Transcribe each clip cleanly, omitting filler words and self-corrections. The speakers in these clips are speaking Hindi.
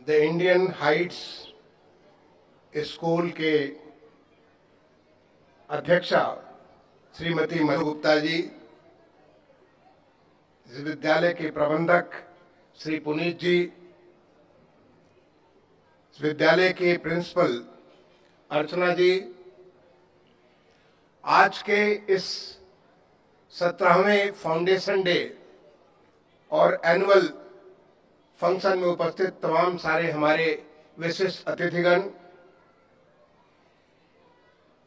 द इंडियन हाइट्स स्कूल के अध्यक्षा श्रीमती मधु गुप्ता जी, इस विद्यालय के प्रबंधक श्री पुनीत जी, इस विद्यालय के प्रिंसिपल अर्चना जी, आज के इस 17वें फाउंडेशन डे और एनुअल फंक्शन में उपस्थित तमाम सारे हमारे विशिष्ट अतिथिगण,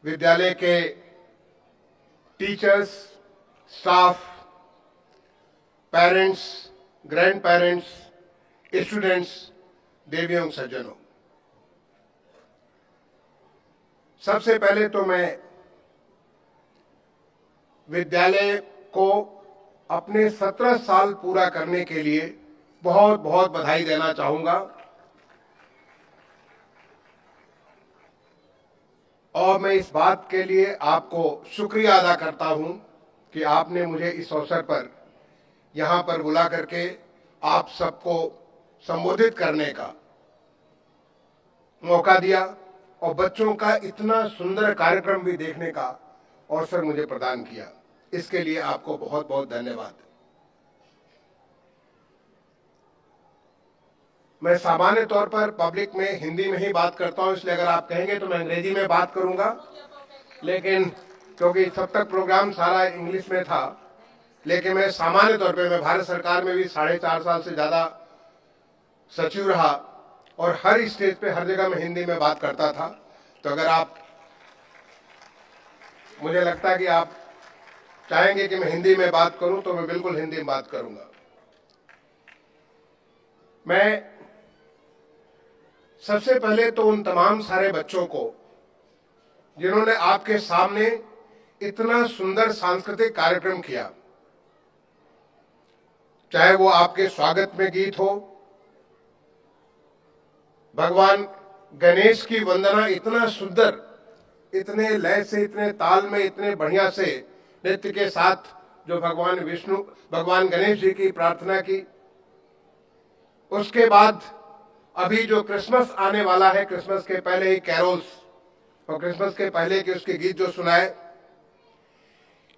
विद्यालय के teachers, staff, parents, grand parents, students, देवियों सज्जनों, सबसे पहले तो मैं विद्यालय को अपने 17 साल पूरा करने के लिए बहुत बहुत बधाई देना चाहूंगा और मैं इस बात के लिए आपको शुक्रिया अदा करता हूं कि आपने मुझे इस अवसर पर यहां पर बुला करके आप सबको संबोधित करने का मौका दिया और बच्चों का इतना सुंदर कार्यक्रम भी देखने का अवसर मुझे प्रदान किया। इसके लिए आपको बहुत बहुत धन्यवाद। मैं सामान्य तौर पर पब्लिक में हिंदी में ही बात करता हूं, इसलिए अगर आप कहेंगे तो मैं अंग्रेजी में बात करूंगा, लेकिन क्योंकि तब तक प्रोग्राम सारा इंग्लिश में था, लेकिन मैं सामान्य तौर पे मैं भारत सरकार में भी 4.5 साल से ज्यादा सचिव रहा और हर स्टेज पे हर जगह मैं हिंदी में बात करता था। तो अगर आप, मुझे लगता है कि आप चाहेंगे कि मैं हिंदी में बात करूं तो मैं बिल्कुल हिंदी में बात करूंगा। मैं सबसे पहले तो उन तमाम सारे बच्चों को जिन्होंने आपके सामने इतना सुंदर सांस्कृतिक कार्यक्रम किया, चाहे वो आपके स्वागत में गीत हो, भगवान गणेश की वंदना इतना सुंदर, इतने लय से, इतने ताल में, इतने बढ़िया से नृत्य के साथ जो भगवान गणेश जी की प्रार्थना की, उसके बाद अभी जो क्रिसमस आने वाला है, क्रिसमस के पहले ही कैरोल्स और क्रिसमस के पहले के उसके गीत जो सुनाए,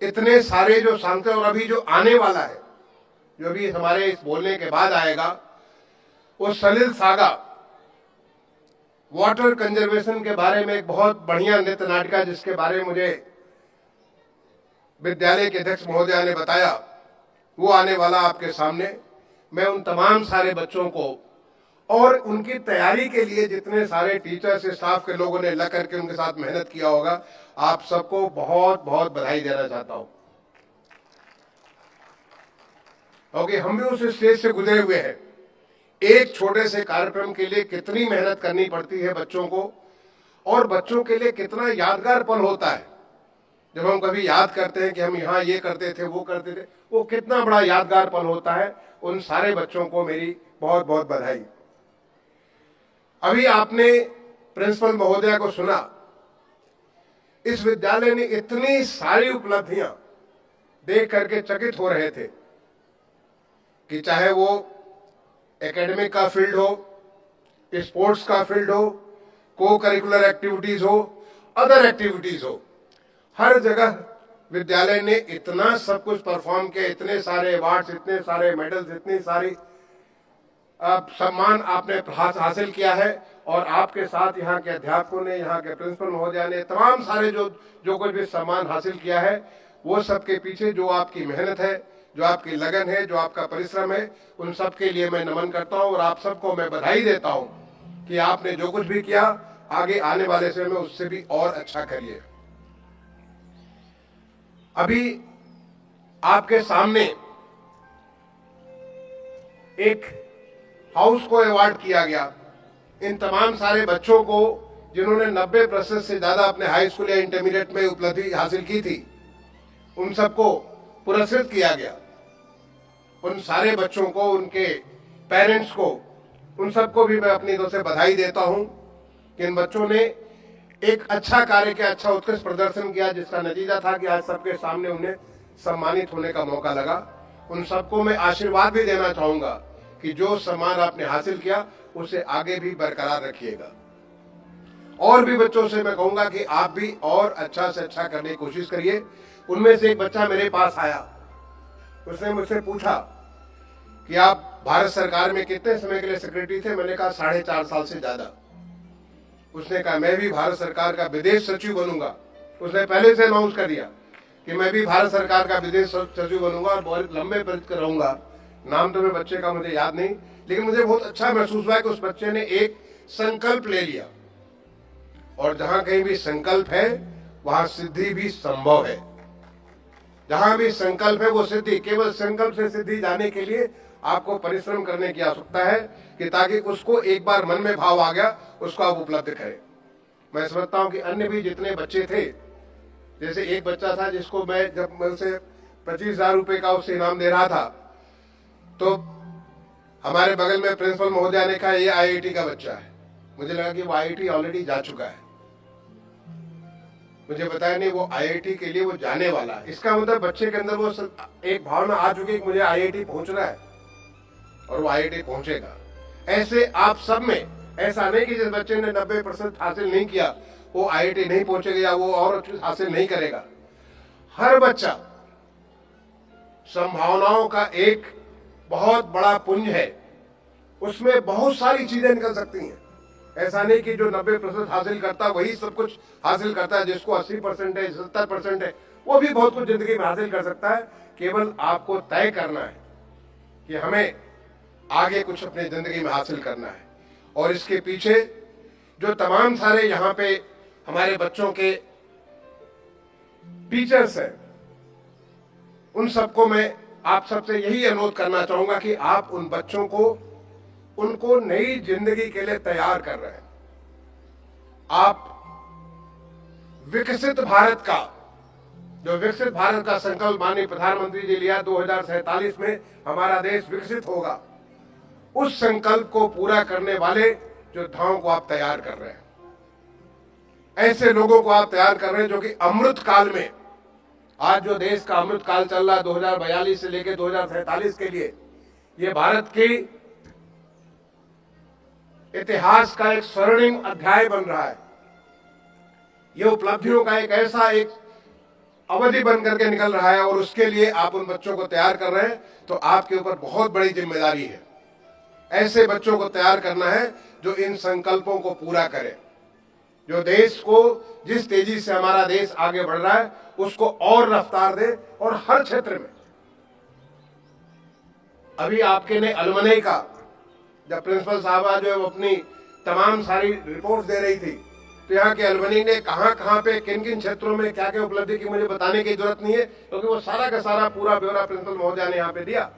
इतने सारे जो सांस्कृतिक, और अभी जो आने वाला है, जो भी हमारे इस बोलने के बाद आएगा, वो सलिल सागा वाटर कंजर्वेशन के बारे में एक बहुत बढ़िया नृत्य नाटिका, जिसके बारे में मुझे विद्यालय के अध्यक्ष महोदया ने बताया, वो आने वाला आपके सामने। मैं उन तमाम सारे बच्चों को और उनकी तैयारी के लिए जितने सारे टीचर्स, स्टाफ के लोगों ने लग करके उनके साथ मेहनत किया होगा, आप सबको बहुत बहुत बधाई देना चाहता हूं, क्योंकि हम भी उस स्टेज से गुजरे हुए हैं। एक छोटे से कार्यक्रम के लिए कितनी मेहनत करनी पड़ती है बच्चों को, और बच्चों के लिए कितना यादगार पल होता है जब हम कभी याद करते हैं कि हम यहाँ ये करते थे, वो करते थे, वो कितना बड़ा यादगार पल होता है। उन सारे बच्चों को मेरी बहुत बहुत बधाई। अभी आपने प्रिंसिपल महोदया को सुना, इस विद्यालय ने इतनी सारी उपलब्धियां देख करके चकित हो रहे थे कि चाहे वो एकेडमिक का फील्ड हो, स्पोर्ट्स का फील्ड हो, को करिकुलर एक्टिविटीज हो, अदर एक्टिविटीज हो, हर जगह विद्यालय ने इतना सब कुछ परफॉर्म किया, इतने सारे अवार्ड्स, इतने सारे मेडल्स, इतनी सारी सम्मान आपने हासिल किया है। और आपके साथ यहाँ के अध्यापकों ने, यहाँ के प्रिंसिपल महोदया ने तमाम सारे जो कुछ भी सम्मान हासिल किया है, वो सबके पीछे जो आपकी मेहनत है, जो आपकी लगन है, जो आपका परिश्रम है, उन सब के लिए मैं नमन करता हूँ और आप सबको मैं बधाई देता हूँ कि आपने जो कुछ भी किया, आगे आने वाले समय में उससे भी और अच्छा करिए। अभी आपके सामने एक हाउस को अवार्ड किया गया इन तमाम सारे बच्चों को जिन्होंने 90% से ज्यादा अपने हाई स्कूल या इंटरमीडिएट में उपलब्धि हासिल की थी, उन सबको पुरस्कृत किया गया। उन सारे बच्चों को, उनके पेरेंट्स को, उन सबको भी मैं अपनी तरफ से बधाई देता हूं कि इन बच्चों ने एक अच्छा कार्य किया, अच्छा उत्कृष्ट प्रदर्शन किया, जिसका नतीजा था कि आज सबके सामने उन्हें सम्मानित होने का मौका लगा। उन सबको मैं आशीर्वाद भी देना चाहूंगा कि जो सम्मान आपने हासिल किया उसे आगे भी बरकरार रखिएगा। और भी बच्चों से मैं कहूंगा कि आप भी और अच्छा से अच्छा करने की कोशिश करिए। उनमें से एक बच्चा मेरे पास आया, उसने मुझसे पूछा कि आप भारत सरकार में कितने समय के लिए सेक्रेटरी थे? मैंने कहा 4.5 साल से ज्यादा। उसने कहा मैं भी भारत सरकार का विदेश सचिव बनूंगा। उसने पहले से अनाउंस कर दिया कि मैं भी भारत सरकार का विदेश सचिव बनूंगा और बहुत लंबे पद पर रहूंगा। नाम तो मैं बच्चे का मुझे याद नहीं, लेकिन मुझे बहुत अच्छा महसूस हुआ कि उस बच्चे ने एक संकल्प ले लिया। और जहां कहीं भी संकल्प है वहां सिद्धि भी संभव है। जहां भी संकल्प है वो सिद्धि। केवल संकल्प से सिद्धि जाने के लिए आपको परिश्रम करने की आवश्यकता है कि ताकि उसको एक बार मन में भाव आ गया उसको आप उपलब्ध करें। मैं समझता हूं कि अन्य भी जितने बच्चे थे, जैसे एक बच्चा था जिसको जब मैं उसे 25,000 रुपए का उसे इनाम दे रहा था, तो हमारे बगल में प्रिंसिपल महोदया ने कहा ये आईआईटी का बच्चा है। मुझे लगा कि वो आईआईटी ऑलरेडी जा चुका है। मुझे बताया नहीं वो आईआईटी के लिए वो जाने वाला है। इसका मतलब बच्चे के अंदर वो एक भावना आ चुकी है कि मुझे आईआईटी पहुंचना है और वो आईआईटी पहुंचेगा। ऐसे आप सब में ऐसा नहीं कि जिस बच्चे ने 90% हासिल नहीं किया वो आईआईटी नहीं पहुंचेगा या वो और हासिल नहीं करेगा। हर बच्चा संभावनाओं का एक बहुत बड़ा पुंज है, उसमें बहुत सारी चीजें निकल सकती हैं। ऐसा नहीं कि जो 90% हासिल करता वही सब कुछ हासिल करता है। जिसको 80% है, 70% है, वो भी बहुत कुछ जिंदगी में हासिल कर सकता है। केवल आपको तय करना है कि हमें आगे कुछ अपनी जिंदगी में हासिल करना है। और इसके पीछे जो तमाम सारे यहाँ पे हमारे बच्चों के टीचर्स हैं, उन सबको मैं आप सबसे यही अनुरोध करना चाहूंगा कि आप उन बच्चों को उनको नई जिंदगी के लिए तैयार कर रहे हैं। आप विकसित भारत का जो विकसित भारत का संकल्प माननीय प्रधानमंत्री जी लिया 2047 में हमारा देश विकसित होगा, उस संकल्प को पूरा करने वाले योद्धाओं को आप तैयार कर रहे हैं। ऐसे लोगों को आप तैयार कर रहे हैं जो कि अमृत काल में, आज जो देश का अमृत काल चल रहा है 2042 से लेकर 2047 के लिए, ये भारत की इतिहास का एक स्वर्णिम अध्याय बन रहा है। ये उपलब्धियों का एक ऐसा एक अवधि बन करके निकल रहा है और उसके लिए आप उन बच्चों को तैयार कर रहे हैं, तो आपके ऊपर बहुत बड़ी जिम्मेदारी है। ऐसे बच्चों को तैयार करना है जो इन संकल्पों को पूरा करें, जो देश को जिस तेजी से हमारा देश आगे बढ़ रहा है उसको और रफ्तार दे और हर क्षेत्र में। अभी आपके ने अलमनई का जब प्रिंसिपल साहबा जो अपनी तमाम सारी रिपोर्ट दे रही थी, तो यहाँ के अलमनी ने कहां पे किन किन क्षेत्रों में क्या क्या उपलब्धि की मुझे बताने की जरूरत नहीं है, क्योंकि वो सारा का सारा पूरा ब्यौरा प्रिंसिपल महोदया ने यहाँ पे दिया।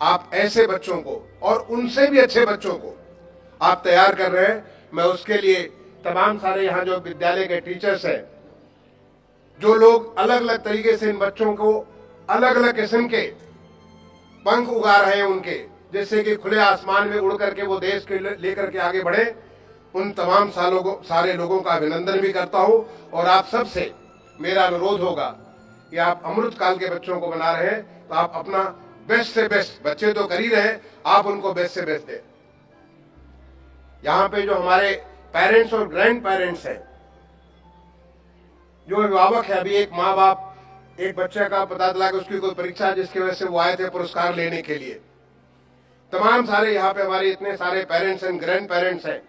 आप ऐसे बच्चों को और उनसे भी अच्छे बच्चों को आप तैयार कर रहे हैं। मैं उसके लिए तमाम सारे यहाँ जो विद्यालय के टीचर्स हैं, जो लोग अलग अलग तरीके से इन बच्चों को अलग अलग किस्म के पंख उगा रहे हैं उनके, जिससे कि खुले आसमान में उड़ करके वो देश के लेकर के आगे बढ़े, उन तमाम सारे लोगों का अभिनंदन भी करता हूं। और आप सबसे मेरा अनुरोध होगा कि आप अमृत काल के बच्चों को बना रहे हैं, तो आप अपना बेस्ट से बेस्ट, बच्चे तो कर ही रहे, आप उनको बेस्ट से बेस्ट दें। यहाँ पे जो हमारे पेरेंट्स और ग्रैंड पेरेंट्स हैं, जो अभिभावक है, अभी एक माँ बाप एक बच्चे का पता चला कि उसकी कोई परीक्षा जिसकी वजह से वो आए थे पुरस्कार लेने के लिए, तमाम सारे यहाँ पे हमारे इतने सारे पेरेंट्स एंड ग्रैंड पेरेंट्स हैं,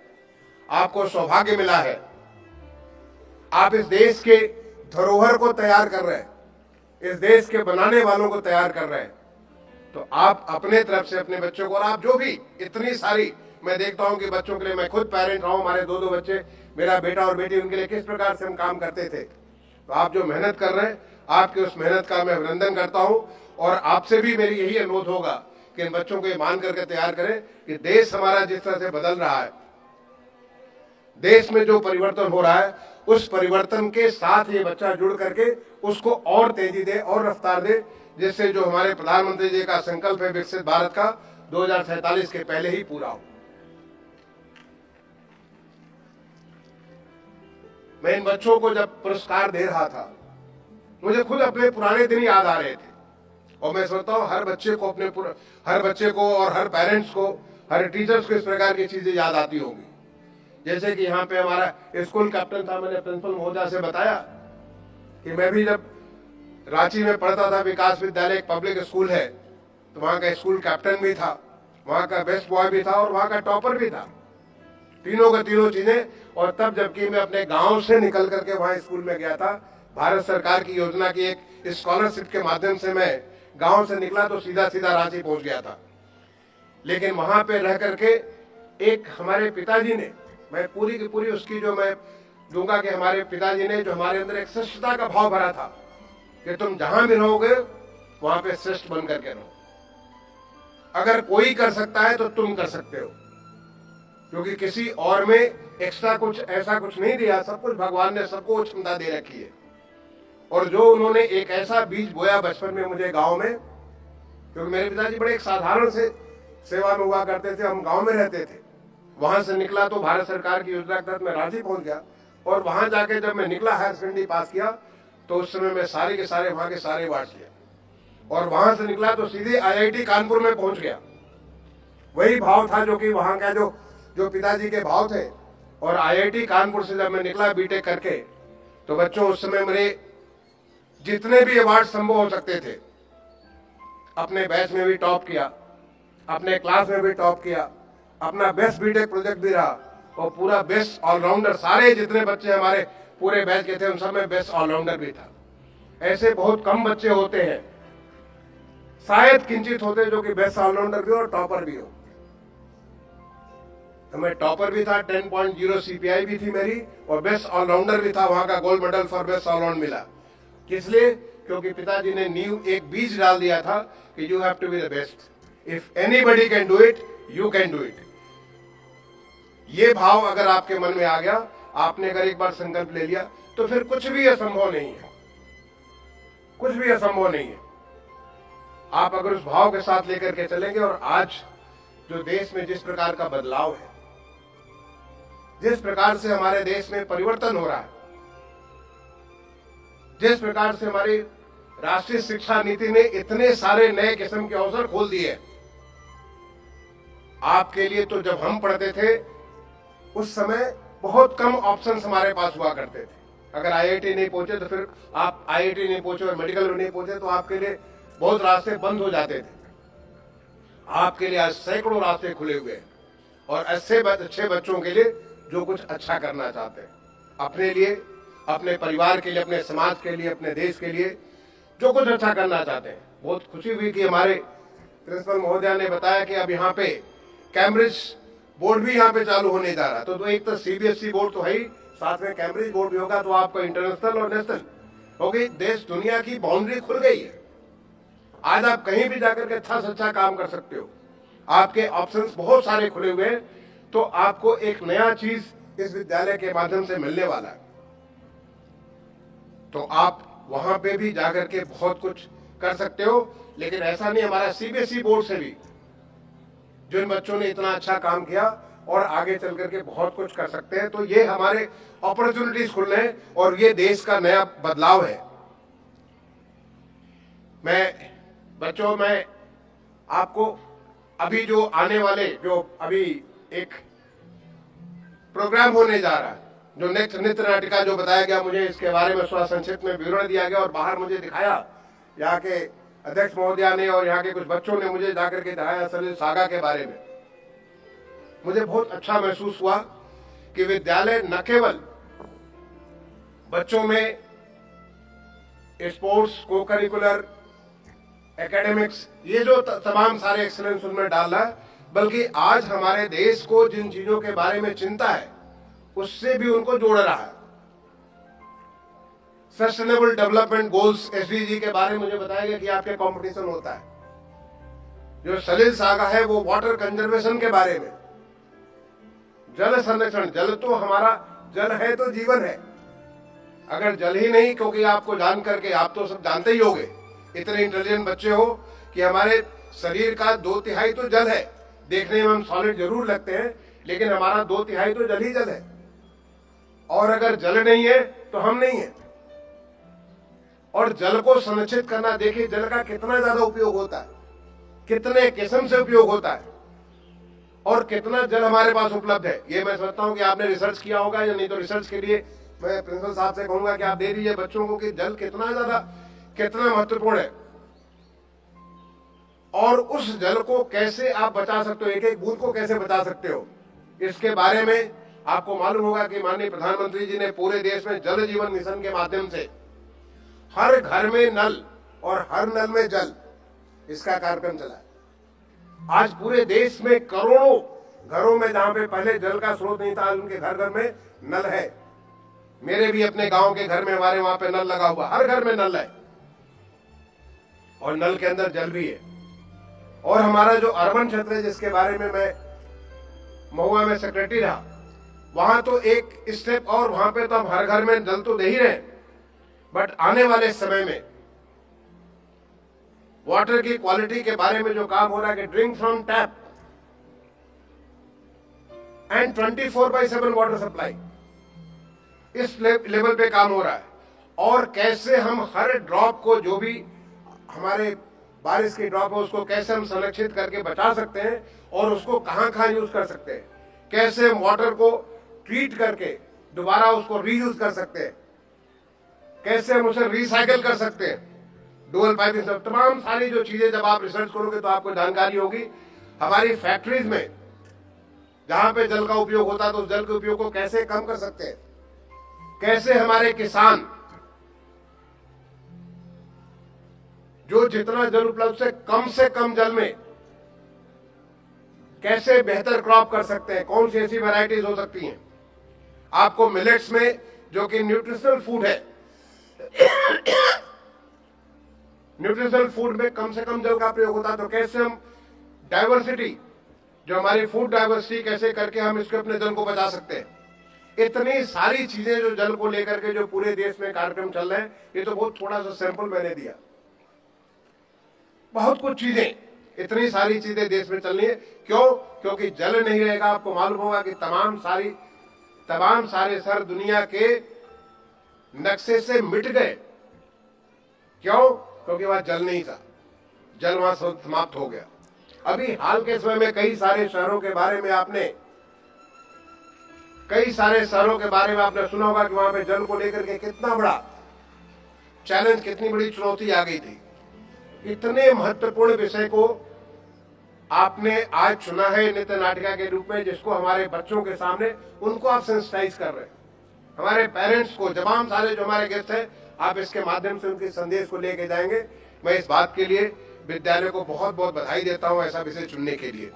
आपको सौभाग्य मिला है। आप इस देश के धरोहर को तैयार कर रहे हैं, इस देश के बनाने वालों को तैयार कर रहे हैं। तो आप अपने तरफ से अपने बच्चों को, और आप जो भी इतनी सारी, मैं देखता हूं कि बच्चों के लिए, मैं खुद पेरेंट रहा हूं, हमारे दो बच्चे, मेरा बेटा और बेटी, उनके लिए किस प्रकार से हम काम करते थे। तो आप जो मेहनत कर रहे हैं, आपकी उस मेहनत का मैं अभिनंदन करता हूं। और आपसे भी मेरी यही अनुरोध होगा कि इन बच्चों को ये मान करके तैयार करें कि देश हमारा जिस तरह से बदल रहा है, देश में जो परिवर्तन हो रहा है, उस परिवर्तन के साथ ये बच्चा जुड़ करके उसको और तेजी दे और रफ्तार दे, जिससे जो हमारे प्रधानमंत्री जी का संकल्प है विकसित भारत का 2047 के पहले ही पूरा हो। मैं इन बच्चों को जब पुरस्कार दे रहा था, मुझे खुद अपने पुराने दिन याद आ रहे थे और मैं सोचता हूँ हर बच्चे को और हर पेरेंट्स को, हर टीचर्स को इस प्रकार की चीजें याद आती होंगी। जैसे कि यहाँ पे हमारा स्कूल कैप्टन था, मैंने प्रिंसिपल महोदया से बताया कि मैं भी जब रांची में पढ़ता था, विकास विद्यालय एक पब्लिक स्कूल है, तो वहां का स्कूल कैप्टन भी था, वहां का बेस्ट बॉय भी था और वहां का टॉपर भी था, तीनों का तीनों चीजें। और तब जबकि मैं अपने गांव से निकल करके वहां स्कूल में गया था, भारत सरकार की योजना की एक स्कॉलरशिप के माध्यम से मैं गांव से निकला तो सीधा सीधा रांची पहुंच गया था। लेकिन वहां पे रह करके एक हमारे पिताजी ने, मैं पूरी की पूरी उसकी जो मैं दूंगा कि हमारे पिताजी ने जो हमारे अंदर एक श्रेष्ठता का भाव भरा था कि तुम जहां भी रहोगे वहां पे श्रेष्ठ बन करके रहो। अगर कोई कर सकता है तो तुम कर सकते हो, क्योंकि किसी और में एक्स्ट्रा कुछ ऐसा कुछ नहीं दिया, सब कुछ भगवान ने सबको क्षमता दे रखी है। और जो उन्होंने एक ऐसा बीज बोया बचपन में मुझे गांव में, क्योंकि मेरे पिताजी बड़े एक साधारण से सेवा में हुआ करते थे, हम गांव में रहते थे। वहां से निकला तो भारत सरकार की योजना के तहत मैं रांची पहुंच गया, और वहां जाके जब मैं निकला, हायर सेकेंडरी पास किया, तो उस समय मैं सारे के सारे वहां के सारे वार्ड लिए, और वहां से निकला तो सीधे IIT कानपुर में पहुंच गया। वही भाव था जो कि वहां का जो पिताजी के भाव थे। और IIT कानपुर से जब मैं निकला बीटेक करके, तो बच्चों उस समय मेरे जितने भी अवार्ड संभव हो सकते थे, अपने बैच में भी टॉप किया, अपने क्लास में भी टॉप किया, अपना बेस्ट बीटेक प्रोजेक्ट भी रहा, और पूरा बेस्ट ऑलराउंडर, सारे जितने बच्चे हमारे पूरे बैच के थे उन सब में बेस्ट ऑलराउंडर भी था। ऐसे बहुत कम बच्चे होते हैं, शायद किंचित होते जो कि बेस्ट ऑलराउंडर भी और टॉपर भी हो। तो मैं टॉपर भी था, 10.0 CPI भी थी मेरी, और बेस्ट ऑलराउंडर भी था, वहां का gold medal for best allround मिला। किस लिए? क्योंकि पिताजी ने नींव एक बीज डाल दिया था कि you have to be the best, if anybody can do it you can do it. ये भाव अगर आपके मन में आ गया, आपने अगर एक बार संकल्प ले लिया, तो फिर कुछ भी असंभव नहीं है, कुछ भी असंभव नहीं है। आप अगर उस भाव के साथ लेकर के चलेंगे, और आज जो देश में जिस प्रकार का बदलाव है, जिस प्रकार से हमारे देश में परिवर्तन हो रहा है, जिस प्रकार से हमारी राष्ट्रीय शिक्षा नीति ने इतने सारे नए किस्म के अवसर खोल दिए आपके लिए। तो जब हम पढ़ते थे उस समय बहुत कम ऑप्शंस हमारे पास हुआ करते थे। अगर IIT नहीं पहुंचे तो फिर आप IIT नहीं पहुंचे और मेडिकल में नहीं पहुंचे तो आपके लिए बहुत रास्ते बंद हो जाते थे। आपके लिए आज सैकड़ों रास्ते खुले हुए हैं, और ऐसे अच्छे बच्चों के लिए जो कुछ अच्छा करना चाहते हैं, अपने लिए, अपने परिवार के लिए, अपने समाज के लिए, अपने देश के लिए जो कुछ अच्छा करना चाहते हैं। बहुत खुशी हुई कि हमारे प्रिंसिपल महोदया ने बताया कि अब यहाँ पे कैम्ब्रिज बोर्ड भी यहाँ पे चालू होने जा रहा है। तो एक तो CBSE बोर्ड तो है ही, साथ में कैम्ब्रिज बोर्ड भी होगा, तो आपका इंटरनेशनल और नेशनल हो गई। देश दुनिया की बाउंड्री खुल गई है। आज आप कहीं भी जाकर के अच्छा से अच्छा काम कर सकते हो, आपके ऑप्शंस बहुत सारे खुले हुए हैं। तो आपको एक नया चीज इस विद्यालय के माध्यम से मिलने वाला है, तो आप वहां पे भी जाकर के बहुत कुछ कर सकते हो। लेकिन ऐसा नहीं, हमारा CBSE बोर्ड से भी जिन बच्चों ने इतना अच्छा काम किया और आगे चल करके बहुत कुछ कर सकते हैं। तो ये हमारे अपॉर्चुनिटीज खुल रहे हैं, और ये देश का नया बदलाव है। मैं आपको अभी जो आने वाले, जो अभी एक प्रोग्राम होने जा रहा है, जो नेक्स्ट नृत्य नाटिका जो बताया गया मुझे, इसके बारे में थोड़ा संक्षिप्त में विवरण दिया गया, और बाहर मुझे दिखाया यहाँ के अध्यक्ष महोदया ने और यहाँ के कुछ बच्चों ने मुझे जाकर के दिखाया सलिल सागा के बारे में। मुझे बहुत अच्छा महसूस हुआ कि विद्यालय न केवल बच्चों में स्पोर्ट्स, को करिकुलर, एकेडमिक्स, ये जो तमाम सारे एक्सीलेंस उनमें डाल रहा है, बल्कि आज हमारे देश को जिन चीजों के बारे में चिंता है उससे भी उनको जोड़ रहा है। सस्टेनेबल डेवलपमेंट गोल्स SDG के बारे में मुझे बताया गया कि आपके कंपटीशन होता है। जो सलिल सागा है वो वाटर कंजर्वेशन के बारे में, जल संरक्षण। जल तो हमारा, जल है तो जीवन है। अगर जल ही नहीं, क्योंकि आपको जान करके, आप तो सब जानते ही होंगे, इतने इंटेलिजेंट बच्चे हो कि हमारे शरीर का 2/3 तो जल है। देखने में हम सॉलिड जरूर लगते हैं, लेकिन हमारा 2/3 तो जल ही जल है। और अगर जल नहीं है तो हम नहीं है। और जल को संरक्षित करना, देखिए जल का कितना ज्यादा उपयोग होता है, कितने किस्म से उपयोग होता है और कितना जल हमारे पास उपलब्ध है। ये मैं समझता हूं कि आपने रिसर्च किया होगा, या नहीं तो रिसर्च के लिए मैं प्रिंसिपल साहब से कहूंगा कि आप दे दीजिए बच्चों को कि जल कितना ज्यादा, कितना महत्वपूर्ण है और उस जल को कैसे आप बचा सकते हो, एक एक बूंद को कैसे बचा सकते हो, इसके बारे में आपको मालूम होगा कि माननीय प्रधानमंत्री जी ने पूरे देश में जल जीवन मिशन के माध्यम से हर घर में नल और हर नल में जल, इसका कार्यक्रम चला है। आज पूरे देश में करोड़ों घरों में जहां पे पहले जल का स्रोत नहीं था, उनके घर घर में नल है। मेरे भी अपने गांव के घर में हमारे वहां पे नल लगा हुआ, हर घर में नल है और नल के अंदर जल भी है। और हमारा जो अर्बन क्षेत्र है, जिसके बारे में मैं महुआ में सेक्रेटरी रहा, वहां तो एक स्टेप और, वहां पे तो हम हर घर में जल तो दे ही रहे, बट आने वाले समय में वाटर की क्वालिटी के बारे में जो काम हो रहा है कि drink from tap and 24/7 water supply, इस लेवल पे काम हो रहा है। और कैसे हम हर ड्रॉप को, जो भी हमारे बारिश की ड्रॉप है, उसको कैसे हम संरक्षित करके बचा सकते हैं और उसको कहां कहां यूज कर सकते हैं, कैसे हम वाटर को ट्रीट करके दोबारा उसको रीयूज कर सकते हैं, कैसे हम उसे रिसाइकल कर सकते हैं, डुअल पाइपिंग, तमाम सारी जो चीजें जब आप रिसर्च करोगे तो आपको जानकारी होगी। हमारी फैक्ट्रीज में जहां पे जल का उपयोग होता है तो उस जल के उपयोग को कैसे कम कर सकते हैं, कैसे हमारे किसान जो जितना जल उपलब्ध से कम जल में कैसे बेहतर क्रॉप कर सकते हैं, कौन सी ऐसी वैरायटीज हो सकती हैं। आपको मिलेट्स में, जो कि न्यूट्रिशनल फूड है, न्यूट्रिशनल फूड में कम से कम जल का प्रयोग होता है, तो कैसे हम डाइवर्सिटी, जो हमारी फूड डाइवर्सिटी, कैसे करके हम इसके अपने जल को बचा सकते हैं। इतनी सारी चीजें जो जल को लेकर के जो पूरे देश में कार्यक्रम चल रहे हैं, ये तो बहुत थोड़ा सा सैंपल मैंने दिया, बहुत कुछ चीजें, इतनी सारी चीजें देश में चल रही है। क्यों? क्योंकि जल नहीं रहेगा। आपको मालूम होगा कि तमाम सारे शहर दुनिया के नक्शे से मिट गए। क्यों? क्योंकि वहां जल नहीं था, जल वहां समाप्त हो गया। अभी हाल के समय में कई सारे शहरों के बारे में आपने सुना होगा कि वहां पे जल को लेकर के कितना बड़ा चैलेंज, कितनी बड़ी चुनौती आ गई थी। इतने महत्वपूर्ण विषय को आपने आज चुना है नृत्य नाटिका के रूप में, जिसको हमारे बच्चों के सामने उनको आप सेंसिटाइज कर रहे हैं। हमारे पेरेंट्स को, तमाम सारे जो हमारे गेस्ट हैं, आप इसके माध्यम से उनके संदेश को लेके जाएंगे। मैं इस बात के लिए विद्यालय को बहुत बहुत बधाई देता हूं ऐसा विषय चुनने के लिए।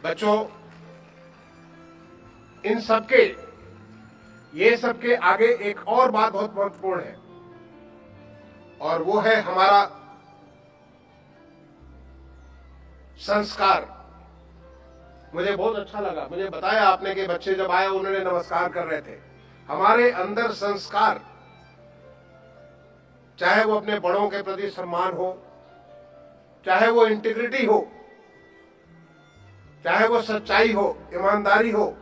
बच्चों, ये सबके आगे एक और बात बहुत महत्वपूर्ण है, और वो है हमारा संस्कार। मुझे बहुत अच्छा लगा, मुझे बताया आपने कि बच्चे जब आए उन्होंने नमस्कार कर रहे थे। हमारे अंदर संस्कार, चाहे वो अपने बड़ों के प्रति सम्मान हो, चाहे वो इंटीग्रिटी हो, चाहे वो सच्चाई हो, ईमानदारी हो,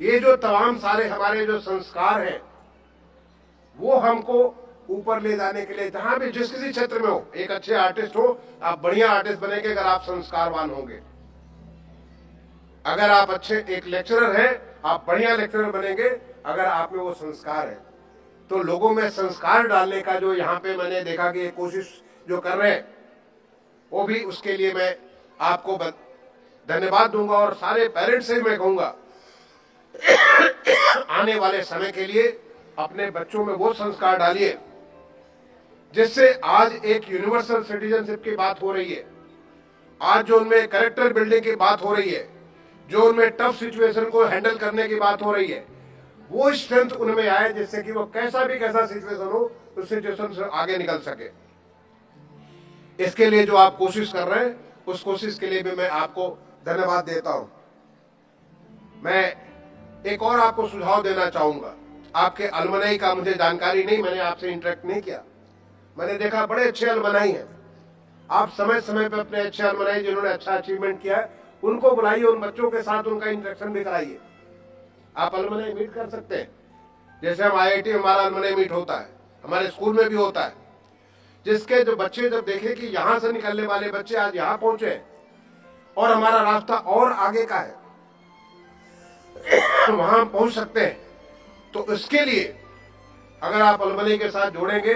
ये जो तमाम सारे हमारे जो संस्कार हैं, वो हमको ऊपर ले जाने के लिए, जहां भी जिस किसी क्षेत्र में हो, एक अच्छे आर्टिस्ट हो, आप बढ़िया आर्टिस्ट बनेंगे अगर आप संस्कारवान होंगे। अगर आप अच्छे एक लेक्चरर हैं, आप बढ़िया लेक्चरर बनेंगे अगर आप में वो संस्कार है। तो लोगों में संस्कार डालने का जो यहाँ पे मैंने देखा कि कोशिश जो कर रहे हैं, वो भी, उसके लिए मैं आपको धन्यवाद दूंगा। और सारे पेरेंट्स से मैं कहूंगा आने वाले समय के लिए अपने बच्चों में वो संस्कार डालिए जिससे आज एक यूनिवर्सल सिटीजनशिप की बात हो रही है, आज जो उनमें कैरेक्टर बिल्डिंग की बात हो रही है, जो उनमें टफ सिचुएशन को हैंडल करने की बात हो रही है, वो स्ट्रेंथ उनमें आए जिससे कि वो कैसा सिचुएशन हो उस सिचुएशन से आगे निकल सके। इसके लिए जो आप कोशिश कर रहे हैं, उस कोशिश के लिए भी मैं आपको धन्यवाद देता हूं। मैं एक और आपको सुझाव देना चाहूंगा। आपके अलमनाई का मुझे जानकारी नहीं, मैंने आपसे इंटरेक्ट नहीं किया। मैंने देखा बड़े अच्छे अलमनाई हैं। आप समय समय पर अपने अच्छे अलमनाई जिन्होंने अच्छा अचीवमेंट किया है, उनको बुलाइए, उन बच्चों के साथ उनका इंटरेक्शन भी कराइए। आप अलमनाई मीट कर सकते हैं, जैसे हम IIT हमारा अलमनाई मीट होता है, हमारे स्कूल में भी होता है, जिसके जो बच्चे जब देखे कि यहां से निकलने वाले बच्चे आज यहां पहुंचे और हमारा रास्ता और आगे का है, वहां पहुंच सकते हैं, तो इसके लिए अगर आप अलमनी के साथ जोड़ेंगे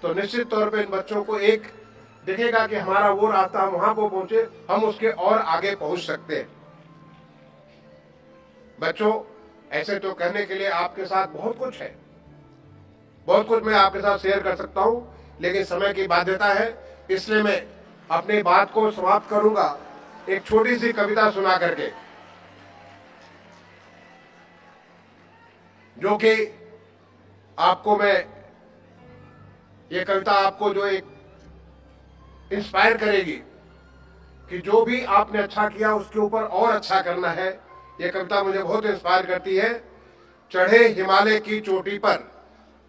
तो निश्चित तौर पे इन बच्चों को एक दिखेगा कि हमारा वो रास्ता हम वहां पर पहुंचे, हम उसके और आगे पहुंच सकते हैं। बच्चों, ऐसे तो कहने के लिए आपके साथ बहुत कुछ है, बहुत कुछ मैं आपके साथ शेयर कर सकता हूं, लेकिन समय की बाध्यता है, इसलिए मैं अपनी बात को समाप्त करूंगा एक छोटी सी कविता सुना करके, जो कि आपको मैं ये कविता आपको जो एक इंस्पायर करेगी कि जो भी आपने अच्छा किया उसके ऊपर और अच्छा करना है। ये कविता मुझे बहुत इंस्पायर करती है। चढ़े हिमालय की चोटी पर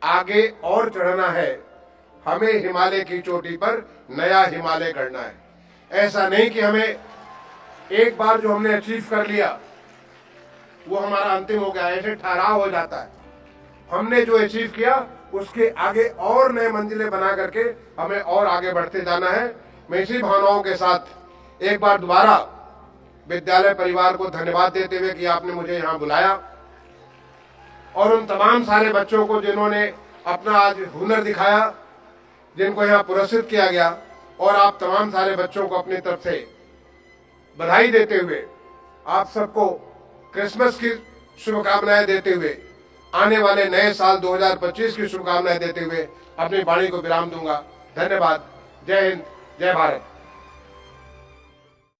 आगे और चढ़ना है, हमें हिमालय की चोटी पर नया हिमालय गढ़ना है। ऐसा नहीं कि हमें एक बार जो हमने अचीव कर लिया वो हमारा अंतिम हो गया, ऐसे ठहराव हो जाता है। हमने जो अचीव किया उसके आगे और नए मंजिलें बना करके हमें और आगे बढ़ते जाना है। मैं इसी भावनाओं के साथ एक बार दोबारा विद्यालय परिवार को धन्यवाद देते हुए कि आपने मुझे यहाँ बुलाया, और उन तमाम सारे बच्चों को जिन्होंने अपना आज हुनर दिखाया, जिनको यहाँ पुरस्कृत किया गया, और आप तमाम सारे बच्चों को अपनी तरफ से बधाई देते हुए आप सबको क्रिसमस की शुभकामनाएं देते हुए, आने वाले नए साल 2025 की शुभकामनाएं देते हुए अपनी वाणी को विराम दूंगा। धन्यवाद। जय हिंद, जय भारत।